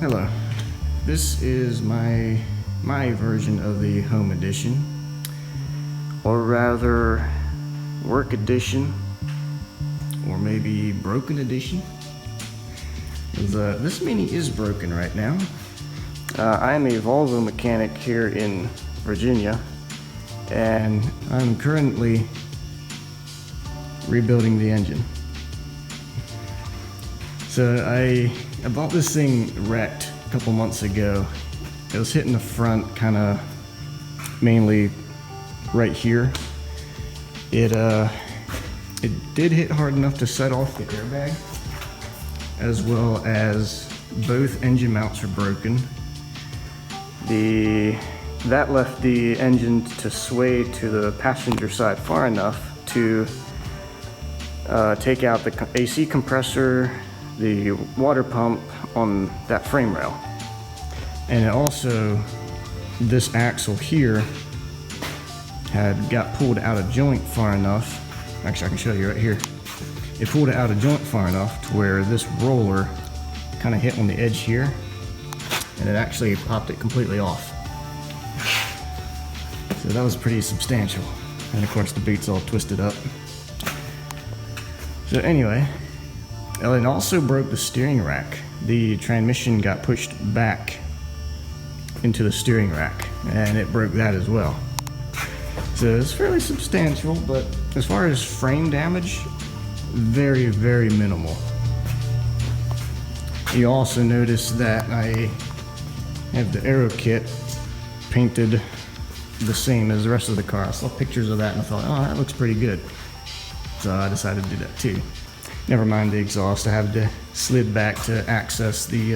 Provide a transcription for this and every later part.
Hello, this is my version of the home edition, or rather work edition, or maybe broken edition. This Mini is broken right now. I am a Volvo mechanic here in Virginia, and I'm currently rebuilding the engine. So I bought this thing wrecked a couple months ago. It was hitting the front kind of mainly right here. It did hit hard enough to set off the airbag, as well as both engine mounts are broken. That left the engine to sway to the passenger side far enough to take out the AC compressor, the water pump on that frame rail. And it also, this axle here got pulled out of joint far enough. Actually, I can show you right here. It pulled it out of joint far enough to where this roller kind of hit on the edge here, and it actually popped it completely off. So that was pretty substantial. And of course the boot's all twisted up. So anyway, it also broke the steering rack. The transmission got pushed back into the steering rack, and it broke that as well. So it's fairly substantial, but as far as frame damage, very, very minimal. You also notice that I have the aero kit painted the same as the rest of the car. I saw pictures of that and I thought, oh, that looks pretty good. So I decided to do that too. Never mind the exhaust. I have to slid back to access the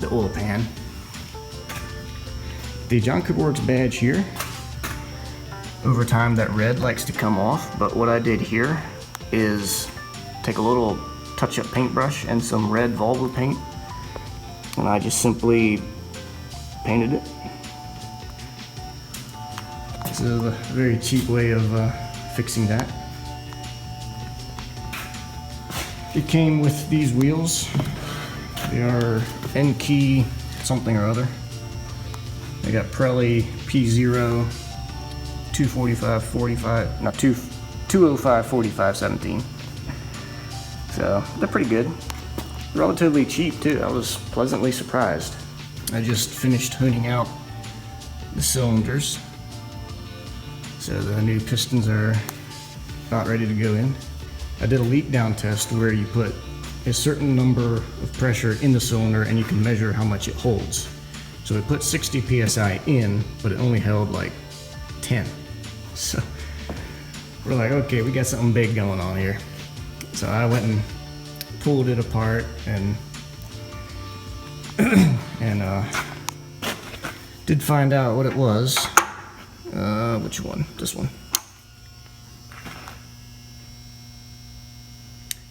oil pan. The John Cooper Works badge here. Over time that red likes to come off, but what I did here is take a little touch-up paintbrush and some red Volvo paint, and I just simply painted it. This is a very cheap way of fixing that. It came with these wheels. They are N-Key something or other. They got Pirelli P0 205 45 17. So they're pretty good. Relatively cheap too. I was pleasantly surprised. I just finished honing out the cylinders. So the new pistons are about ready to go in. I did a leak down test where you put a certain number of pressure in the cylinder and you can measure how much it holds. So it put 60 psi in, but it only held like 10. So we're like, okay, we got something big going on here. So I went and pulled it apart and did find out what it was. Which one? This one.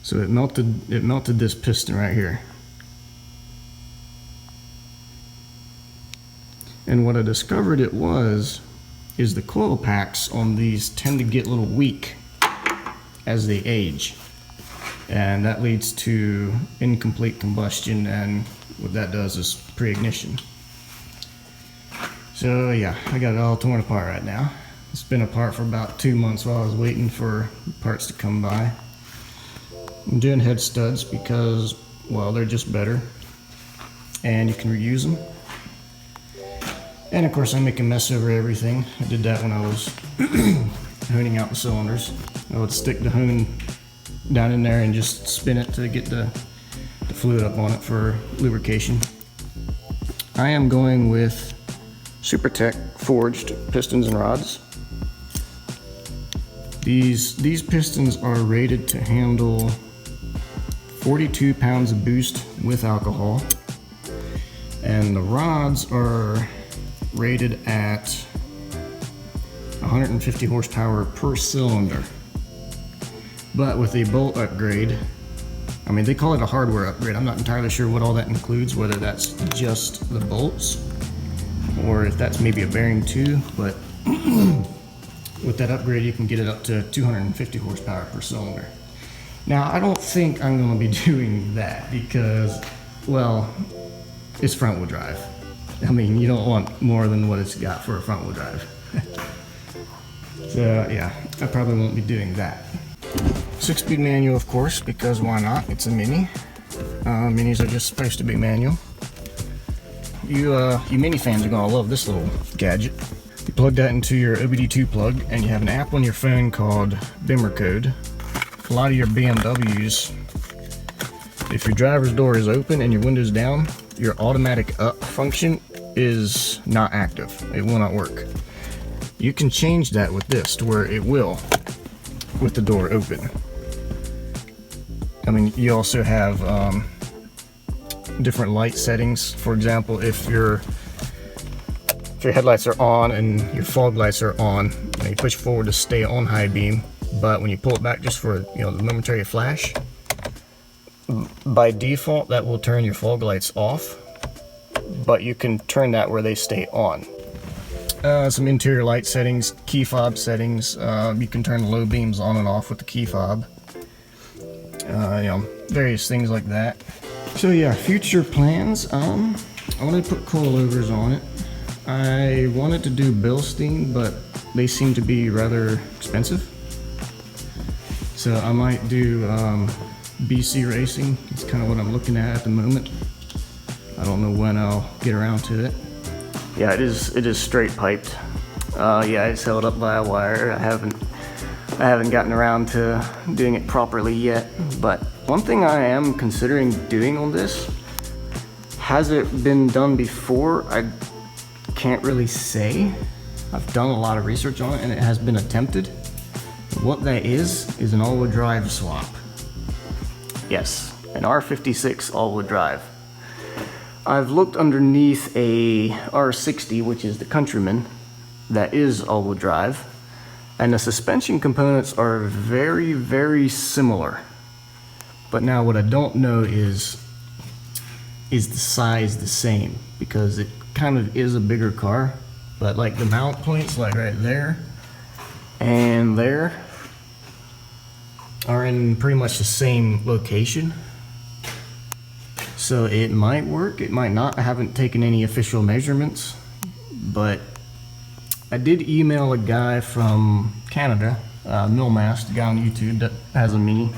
So it melted this piston right here. And what I discovered is the coil packs on these tend to get a little weak as they age. And that leads to incomplete combustion, and what that does is pre-ignition. So yeah, I got it all torn apart right now. It's been apart for about 2 months while I was waiting for parts to come by. I'm doing head studs because, well, they're just better and you can reuse them. And of course I make a mess over everything. I did that when I was honing out the cylinders. I would stick the hone down in there and just spin it to get the fluid up on it for lubrication. I am going with SuperTech forged pistons and rods. These pistons are rated to handle 42 pounds of boost with alcohol, and the rods are rated at 150 horsepower per cylinder. But with a bolt upgrade, I mean, they call it a hardware upgrade. I'm not entirely sure what all that includes, whether that's just the bolts or if that's maybe a bearing too, but with that upgrade, you can get it up to 250 horsepower per cylinder. Now, I don't think I'm going to be doing that because, well, it's front wheel drive. I mean, you don't want more than what it's got for a front wheel drive. So yeah, I probably won't be doing that. 6-speed manual, of course, because why not? It's a Mini. Minis are just supposed to be manual. You Mini fans are gonna love this little gadget. You plug that into your OBD2 plug, and you have an app on your phone called Bimmer Code. A lot of your BMWs, if your driver's door is open and your window's down, your automatic up function is not active. It will not work. You can change that with this to where it will with the door open. I mean, you also have different light settings. For example, if your headlights are on and your fog lights are on, and you push forward to stay on high beam, but when you pull it back just for the momentary flash, by default that will turn your fog lights off, but you can turn that where they stay on. Some interior light settings, key fob settings. You can turn the low beams on and off with the key fob. Various things like that. So yeah, future plans. I want to put coilovers on it. I wanted to do Bilstein, but they seem to be rather expensive. So I might do BC Racing. It's kind of what I'm looking at the moment. I don't know when I'll get around to it. Yeah, it is straight piped. Yeah, it's held up by a wire. I haven't gotten around to doing it properly yet. But one thing I am considering doing on this, has it been done before? I can't really say. I've done a lot of research on it and it has been attempted. What that is an all-wheel drive swap. Yes, an R56 all-wheel drive. I've looked underneath a R60, which is the Countryman, that is all-wheel drive, and the suspension components are very, very similar. But now what I don't know is the size the same, because it kind of is a bigger car, but like the mount points, like right there and there, are in pretty much the same location. So it might work, it might not. I haven't taken any official measurements, but I did email a guy from Canada, Millmast, a guy on YouTube that has a Mini.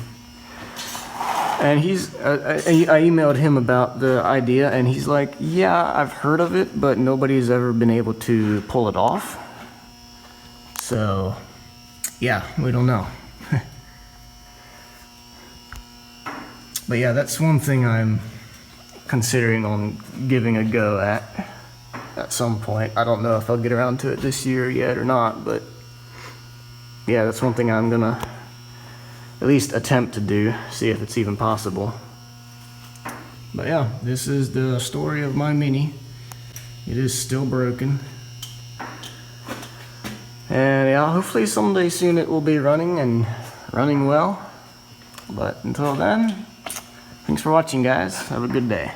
And I emailed him about the idea, and he's like, yeah, I've heard of it, but nobody's ever been able to pull it off. So, yeah, we don't know. But yeah, that's one thing I'm considering on giving a go at some point. I don't know if I'll get around to it this year yet or not, but yeah, that's one thing I'm gonna at least attempt to do, see if it's even possible. But yeah, this is the story of my Mini. It is still broken. And yeah, hopefully someday soon it will be running and running well. But until then, thanks for watching, guys. Have a good day.